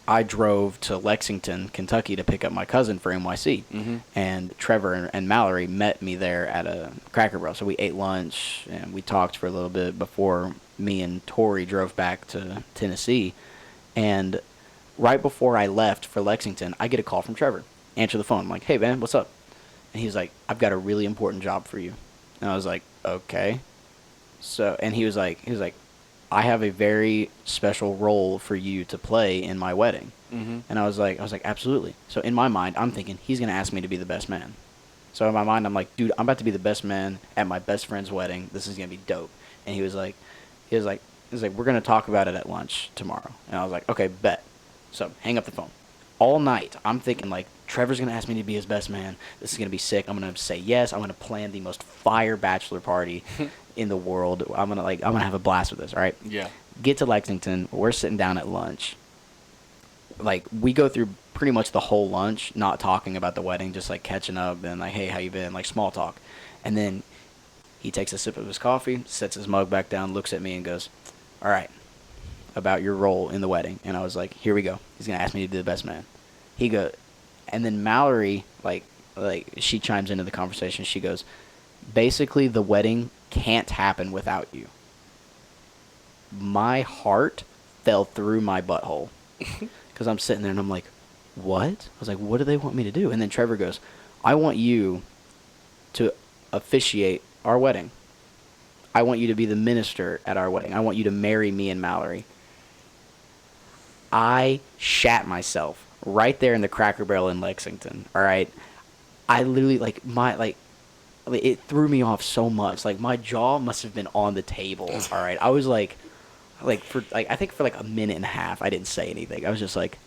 I drove to Lexington, Kentucky to pick up my cousin for NYC. Mm-hmm. And Trevor and Mallory met me there at a Cracker Barrel. So we ate lunch and we talked for a little bit before me and Tori drove back to Tennessee. And right before I left for Lexington, I get a call from Trevor. Answer the phone. I'm like, hey, man, what's up? And he's like, I've got a really important job for you. And I was like, okay. So, and he was like, I have a very special role for you to play in my wedding. Mm-hmm. And I was like, absolutely. So in my mind, I'm thinking he's going to ask me to be the best man. So in my mind, I'm like, dude, I'm about to be the best man at my best friend's wedding. This is going to be dope. And he was like, we're going to talk about it at lunch tomorrow. And I was like, okay, bet. So hang up the phone. All night, I'm thinking like, Trevor's going to ask me to be his best man. This is going to be sick. I'm going to say yes. I'm going to plan the most fire bachelor party in the world. I'm going to have a blast with this, all right? Yeah. Get to Lexington. We're sitting down at lunch. Like, we go through pretty much the whole lunch not talking about the wedding, just like catching up and like, hey, how you been? Like small talk. And then he takes a sip of his coffee, sets his mug back down, looks at me and goes, all right, about your role in the wedding. And I was like, here we go. He's going to ask me to be the best man. He goes, and then Mallory, like she chimes into the conversation. She goes, basically the wedding can't happen without you. My heart fell through my butthole because I'm sitting there and I'm like, what? I was like, what do they want me to do? And then Trevor goes, I want you to officiate our wedding. I want you to be the minister at our wedding. I want you to marry me and Mallory. I shat myself right there in the Cracker Barrel in Lexington. All right, I literally it threw me off so much. Like my jaw must have been on the table. All right, I was like I think for like a minute and a half, I didn't say anything. I was just like,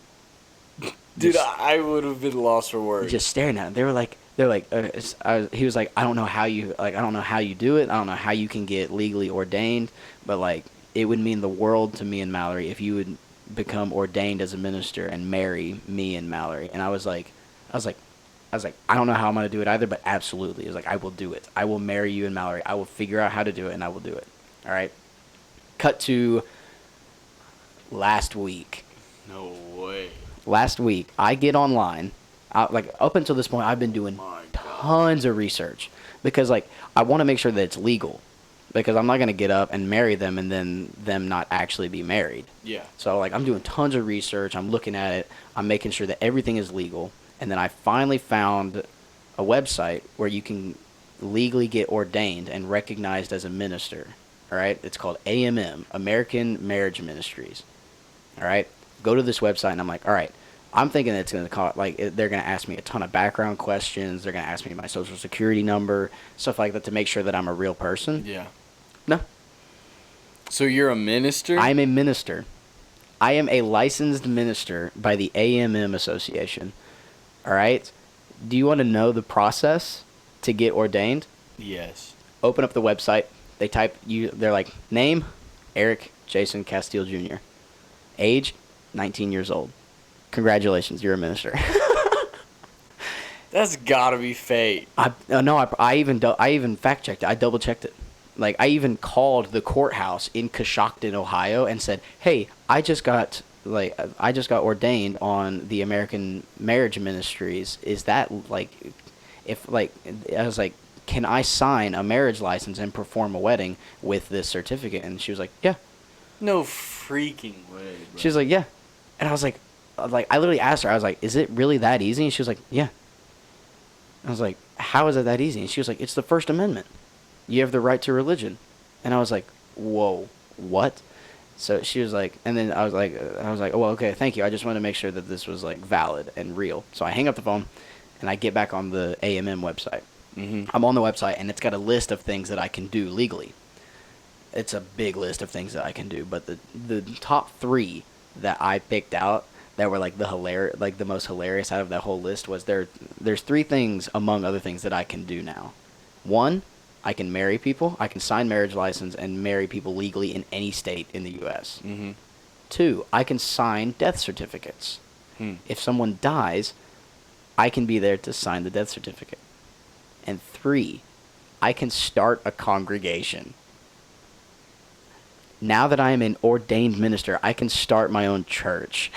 Dude, I would have been lost for words. just staring at him. He was like, I don't know how you do it. I don't know how you can get legally ordained, but like it would mean the world to me and Mallory if you would become ordained as a minister and marry me and Mallory. And I was like, I don't know how I'm gonna do it either, but absolutely. It was like, I will do it. I will marry you and Mallory. I will figure out how to do it, and I will do it. All right. Cut to last week. No way. Last week, I get online. Up until this point, I've been doing tons of research because like I want to make sure that it's legal. Because I'm not going to get up and marry them and then them not actually be married. Yeah. So, like, I'm doing tons of research. I'm looking at it. I'm making sure that everything is legal. And then I finally found a website where you can legally get ordained and recognized as a minister. All right? It's called AMM, American Marriage Ministries. All right? Go to this website, and I'm like, all right. I'm thinking it's going to call they're going to ask me a ton of background questions. They're going to ask me my social security number, stuff like that to make sure that I'm a real person. Yeah. No. So you're a minister? I'm a minister. I am a licensed minister by the AMM Association. All right? Do you want to know the process? to get ordained, Yes. open up the website. They're like, name, Eric Jason Castile Jr. Age, 19 years old. Congratulations, you're a minister. That's gotta be fate. I even fact checked it. I double checked it. Like, I even called the courthouse in Coshocton, Ohio, and said, "Hey, I just got ordained on the American Marriage Ministries. Is that like, if like, I was like, can I sign a marriage license and perform a wedding with this certificate?" And she was like, "Yeah." No freaking way, bro. She was like, "Yeah," and I was like, I literally asked her. I was like, "Is it really that easy?" And she was like, "Yeah." I was like, "How is it that easy?" And she was like, "It's the First Amendment. You have the right to religion." And I was like, "Whoa, what?" So she was like, and then I was like, "Oh, well, okay, thank you. I just wanted to make sure that this was like valid and real." So I hang up the phone, and I get back on the AMM website. I'm on the website, and it's got a list of things that I can do legally. It's a big list of things that I can do, but the top 3 that I picked out that were like the most hilarious out of that whole list was there's 3 things among other things that I can do now. 1, I can marry people. I can sign marriage license and marry people legally in any state in the U.S. 2, I can sign death certificates. If someone dies, I can be there to sign the death certificate. And 3, I can start a congregation. Now that I am an ordained minister, I can start my own church.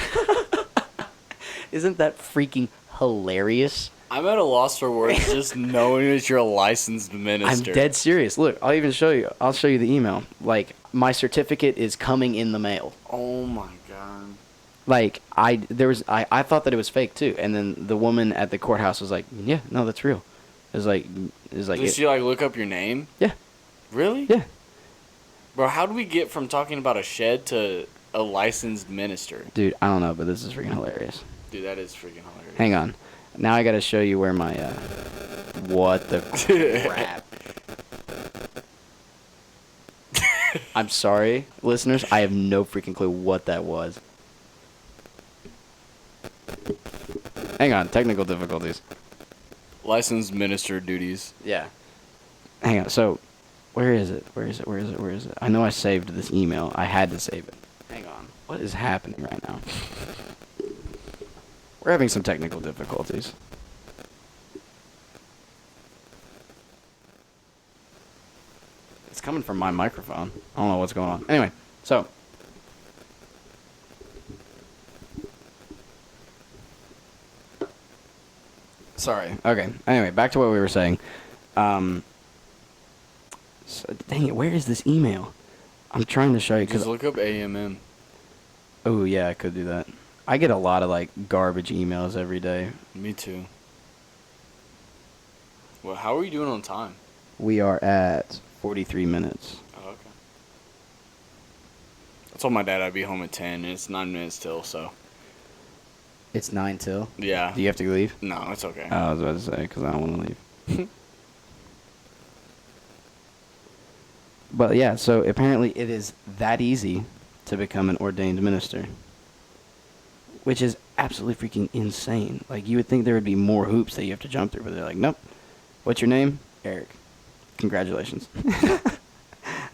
Isn't that freaking hilarious? I'm at a loss for words just knowing that you're a licensed minister. I'm dead serious. Look, I'll even show you. I'll show you the email. Like, my certificate is coming in the mail. Oh my god. Like, I thought that it was fake too, and then the woman at the courthouse was like, "Yeah, no, that's real." Did she like look up your name? Yeah. Really? Yeah. Bro, how do we get from talking about a shed to a licensed minister? Dude, I don't know, but this is freaking hilarious. Dude, that is freaking hilarious. Hang on. Now I gotta show you where my, what the crap. I'm sorry, listeners. I have no freaking clue what that was. Hang on. Technical difficulties. Licensed minister duties. Yeah. Hang on. So, where is it? I know I saved this email. I had to save it. Hang on. What is happening right now? We're having some technical difficulties. It's coming from my microphone. I don't know what's going on. Anyway, so. Sorry. Okay. Anyway, back to what we were saying. So, dang it, where is this email? I'm trying to show you. Just look up AMM. Oh, yeah, I could do that. I get a lot of, like, garbage emails every day. Me too. Well, how are we doing on time? We are at 43 minutes. Oh, okay. I told my dad I'd be home at 10, and it's 9 minutes till, so. It's 9 till? Yeah. Do you have to leave? No, it's okay. I was about to say, because I don't want to leave. But, yeah, so apparently it is that easy to become an ordained minister. Which is absolutely freaking insane. Like, you would think there would be more hoops that you have to jump through, but they're like, nope. What's your name? Eric. Congratulations.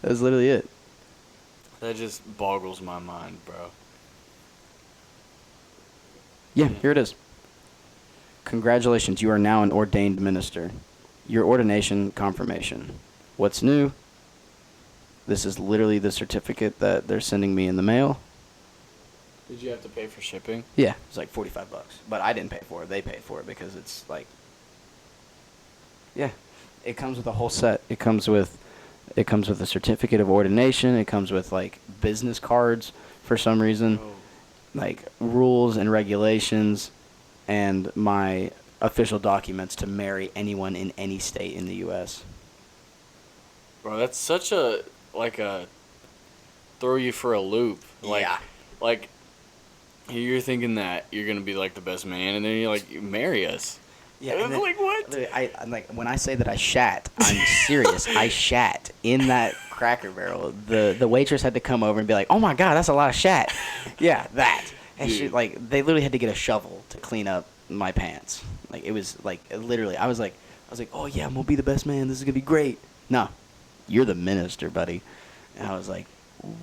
That's literally it. That just boggles my mind, bro. Yeah, here it is. Congratulations, you are now an ordained minister. Your ordination confirmation. What's new? This is literally the certificate that they're sending me in the mail. Did you have to pay for shipping? Yeah, it's like $45. But I didn't pay for it. They paid for it because it's like, yeah, it comes with a whole set. It comes with a certificate of ordination. It comes with like business cards for some reason, like rules and regulations, and my official documents to marry anyone in any state in the U.S. Bro, that's such a throw you for a loop. Like, Yeah. Like, you're thinking that you're gonna be like the best man, and then you're like, you marry us. Yeah, And I'm like, what? I'm like, when I say that I shat, I'm serious. I shat in that Cracker Barrel. The waitress had to come over and be like, "Oh my God, that's a lot of shat." Yeah, that. And she, Dude. like, they literally had to get a shovel to clean up my pants. Like, it was like literally. I was like, I was like, oh yeah, I'm gonna be the best man. This is gonna be great. No, you're the minister, buddy. And I was like,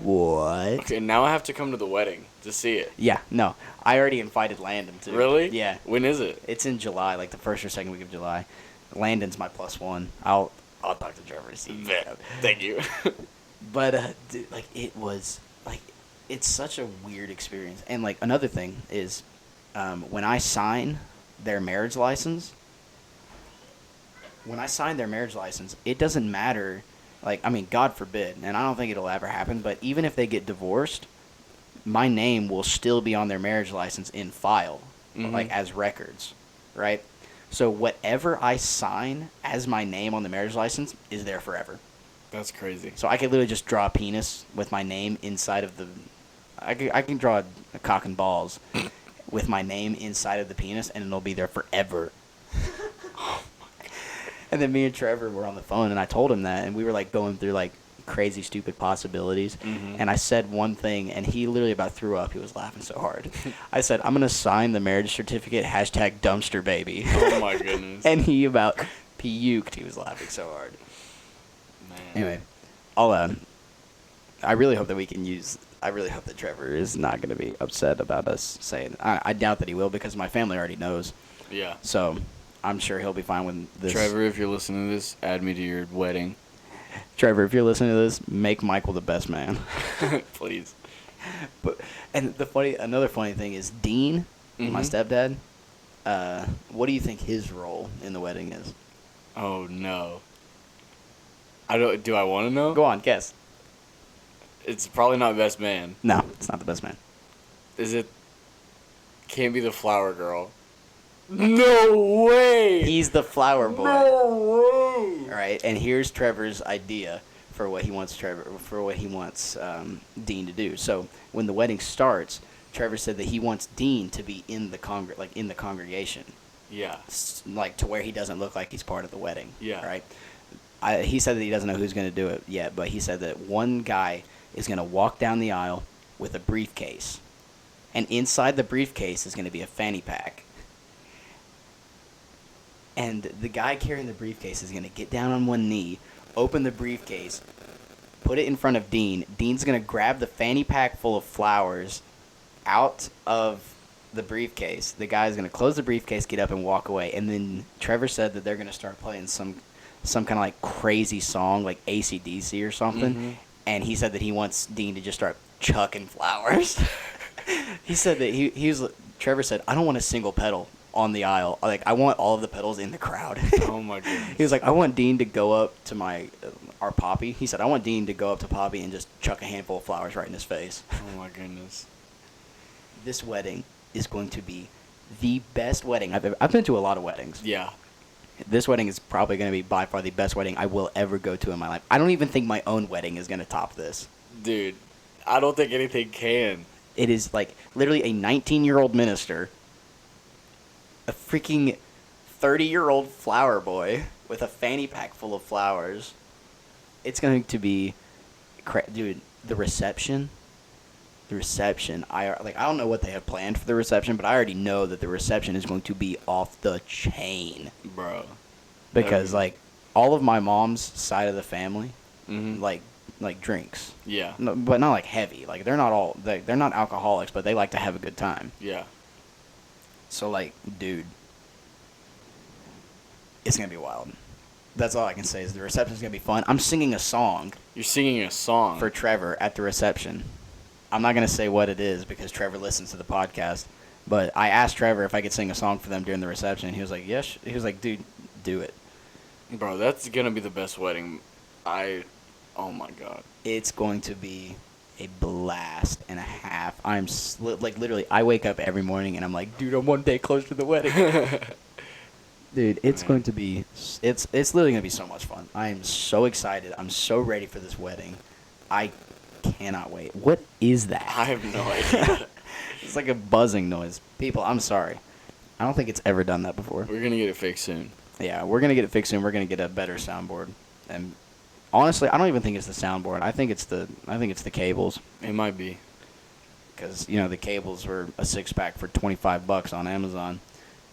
what? Okay, now I have to come to the wedding to see it. Yeah, no. I already invited Landon too. Really? Yeah. When is it? It's in July, like the first or second week of July. Landon's my +1. I'll talk to Trevor to see. Thank you. But dude, like it was like it's such a weird experience. And like another thing is, when I sign their marriage license, it doesn't matter. Like, I mean, God forbid, and I don't think it'll ever happen. But even if they get divorced, my name will still be on their marriage license in file, like as records, right? So whatever I sign as my name on the marriage license is there forever. That's crazy. So I could literally just draw a penis with my name inside of the. I can draw a cock and balls with my name inside of the penis, and it'll be there forever. And then me and Trevor were on the phone, and I told him that, and we were like going through like crazy, stupid possibilities. And I said one thing, and he literally about threw up. He was laughing so hard. I said, "I'm gonna sign the marriage certificate #dumpster baby." Oh my goodness. And he about puked. He was laughing so hard. Man. Anyway, I really hope that we can use. I really hope that Trevor is not going to be upset about us saying. I doubt that he will because my family already knows. Yeah. So I'm sure he'll be fine with this. Trevor, if you're listening to this, add me to your wedding. Trevor, if you're listening to this, make Michael the best man. Please. But another funny thing is Dean, my stepdad. What do you think his role in the wedding is? Oh no. I don't. Do I want to know? Go on, guess. It's probably not best man. No, it's not the best man. Is it? Can't be the flower girl. No way. He's the flower boy. No way. All right, and here's Trevor's idea for what he wants Dean to do. So when the wedding starts, Trevor said that he wants Dean to be in the congregation, Yeah. like to where he doesn't look like he's part of the wedding. Yeah. Right. He said that he doesn't know who's going to do it yet, but he said that one guy is going to walk down the aisle with a briefcase, and inside the briefcase is going to be a fanny pack. And the guy carrying the briefcase is going to get down on one knee, open the briefcase, put it in front of Dean. Dean's going to grab the fanny pack full of flowers out of the briefcase. The guy's going to close the briefcase, get up, and walk away. And then Trevor said that they're going to start playing some kind of like crazy song, like AC/DC or something. And he said that he wants Dean to just start chucking flowers. He said that Trevor said, I don't want a single petal on the aisle. Like, I want all of the petals in the crowd. Oh my goodness. He was like, I want Dean to go up to our Poppy. He said, I want Dean to go up to Poppy and just chuck a handful of flowers right in his face. Oh my goodness. This wedding is going to be the best wedding I've been to a lot of weddings. Yeah. This wedding is probably going to be by far the best wedding I will ever go to in my life. I don't even think my own wedding is going to top this. Dude, I don't think anything can. It is like literally a 19-year-old minister, a freaking 30-year-old flower boy with a fanny pack full of flowers. It's going to be, dude, the reception. I don't know what they have planned for the reception, but I already know that the reception is going to be off the chain. Bro. Because, like, all of my mom's side of the family, Mm-hmm. like drinks. Yeah. No, but not, like, heavy. Like, they're not alcoholics, but they like to have a good time. Yeah. So, like, dude, it's going to be wild. That's all I can say is the reception's going to be fun. I'm singing a song You're singing a song. for Trevor at the reception. I'm not going to say what it is because Trevor listens to the podcast. But I asked Trevor if I could sing a song for them during the reception. He was like, yes. He was like, dude, do it. Bro, that's going to be the best wedding. Oh my God. It's going to be a blast and a half. Like, literally, I wake up every morning and I'm like, dude, I'm one day closer to the wedding. Dude, it's going to be, it's literally going to be so much fun. I am so excited. I'm so ready for this wedding. I cannot wait. What is that? I have no idea. It's like a buzzing noise. People, I'm sorry. I don't think it's ever done that before. We're going to get it fixed soon. Yeah, we're going to get it fixed soon. We're going to get a better soundboard. And honestly, I don't even think it's the soundboard. I think it's the cables. It might be. Because, you know, the cables were a 6-pack for $25 on Amazon.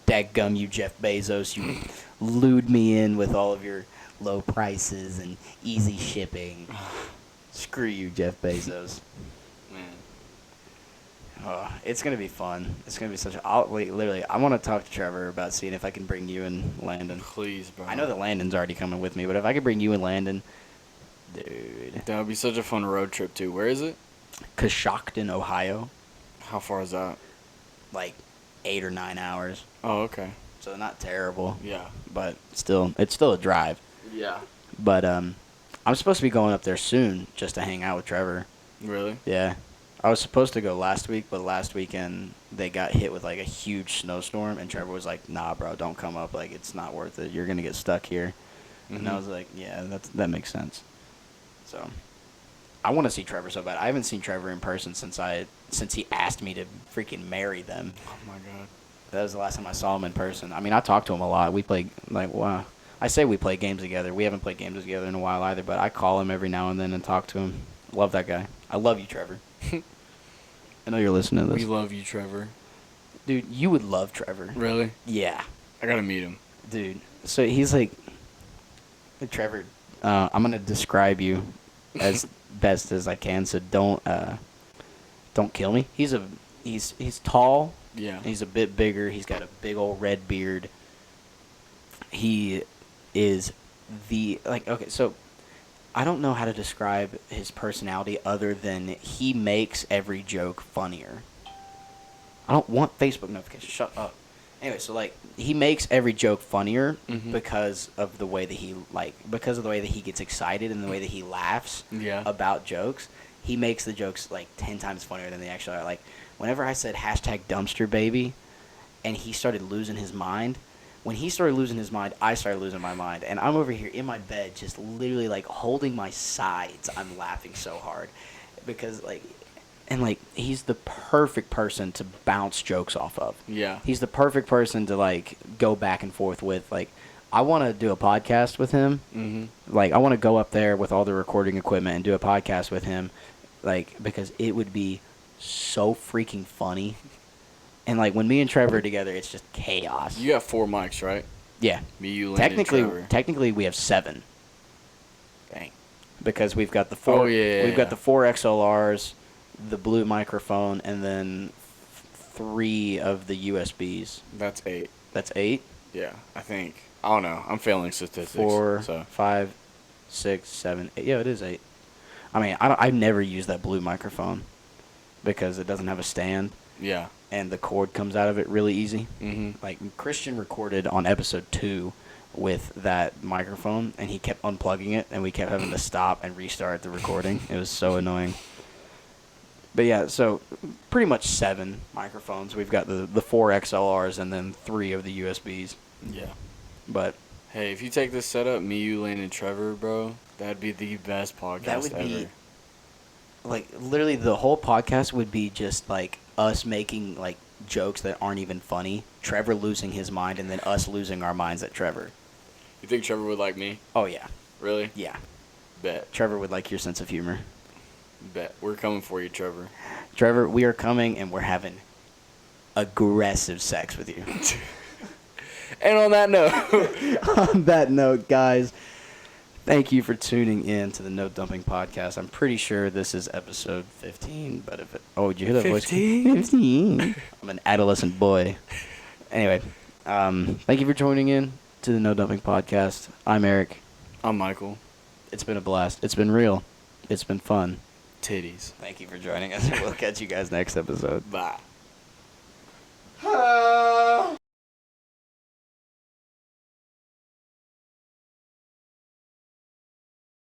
Dadgum, you Jeff Bezos, you lured me in with all of your low prices and easy shipping. Screw you, Jeff Bezos. Man. Oh, it's gonna be fun. It's gonna be such a. Literally, I want to talk to Trevor about seeing if I can bring you and Landon. Please, bro. I know that Landon's already coming with me, but if I could bring you and Landon, dude. That would be such a fun road trip, too. Where is it? Coshocton, Ohio, How far is that? like 8 or 9 hours. Oh, okay. So not terrible, Yeah. but still, it's still a drive. Yeah. But I'm supposed to be going up there soon just to hang out with Trevor. Really? Yeah. I was supposed to go last week, but last weekend they got hit with like a huge snowstorm, and Trevor was like, "Nah, bro, don't come up. Like, it's not worth it. You're gonna get stuck here." And I Mhm. was like, "Yeah, that makes sense." So, I want to see Trevor so bad. I haven't seen Trevor in person since he asked me to freaking marry them. Oh, my God. That was the last time I saw him in person. I mean, I talked to him a lot. We play like wow. I say we play games together. We haven't played games together in a while either, but I call him every now and then and talk to him. Love that guy. I love you, Trevor. I know you're listening to this. We love you, Trevor. Dude, you would love Trevor. Really? Yeah. I gotta meet him. Dude. So he's like, Trevor, I'm going to describe you as best as I can, so don't kill me. He's tall. Yeah. He's a bit bigger. He's got a big old red beard. He is okay, so I don't know how to describe his personality other than he makes every joke funnier. I don't want Facebook notifications. Shut up. Anyway, so like he makes every joke funnier Mhm. because of the way that he gets excited and the way that he laughs Yeah. about jokes. He makes the jokes like 10 times funnier than they actually are. Like whenever I said hashtag dumpster baby and he started losing his mind, when he started losing his mind, I started losing my mind. And I'm over here in my bed just literally like holding my sides. I'm laughing so hard because he's the perfect person to bounce jokes off of. Yeah. He's the perfect person to like go back and forth with. Like I want to do a podcast with him. Mm-hmm. Like I want to go up there with all the recording equipment and do a podcast with him, like because it would be so freaking funny. And like when me and Trevor are together, it's just chaos. You got 4 mics, right? Yeah. Me, you, Landon, Trevor. Technically we have 7. Dang. Because we've got the 4 Oh, yeah, we've yeah. got the 4 XLRs, the blue microphone, and then 3 of the USBs. That's 8. That's 8. Yeah, I think. I don't know. I'm failing statistics. 4, So 5, 6, 7, 8. Yeah, it is 8. I mean, I've never used that blue microphone because it doesn't have a stand yeah. and the cord comes out of it really easy. Mm-hmm. Like Christian recorded on episode 2 with that microphone, and he kept unplugging it, and we kept having to stop and restart the recording. It was so annoying. But yeah, so pretty much 7 microphones. We've got the 4 XLRs and then 3 of the USBs. Yeah. But Hey, if you take this setup, me, you, Landon, Trevor, bro, that'd be the best podcast that would ever. be like literally the whole podcast would be just like us making like jokes that aren't even funny, Trevor losing his mind, and then us losing our minds at Trevor. You think Trevor would like me? Oh yeah, Really? yeah. Bet. Trevor would like your sense of humor. Bet. We're coming for you, Trevor. Trevor, we are coming and we're having aggressive sex with you. And on that note, On that note, guys, thank you for tuning in to the No Dumping Podcast. I'm pretty sure this is episode 15, but if it... Oh, did you hear that 15? voice? 15. I'm an adolescent boy. Anyway, thank you for joining in to the No Dumping Podcast. I'm Eric. I'm Michael. It's been a blast. It's been real. It's been fun. Titties. Thank you for joining us. We'll catch you guys next episode. Bye.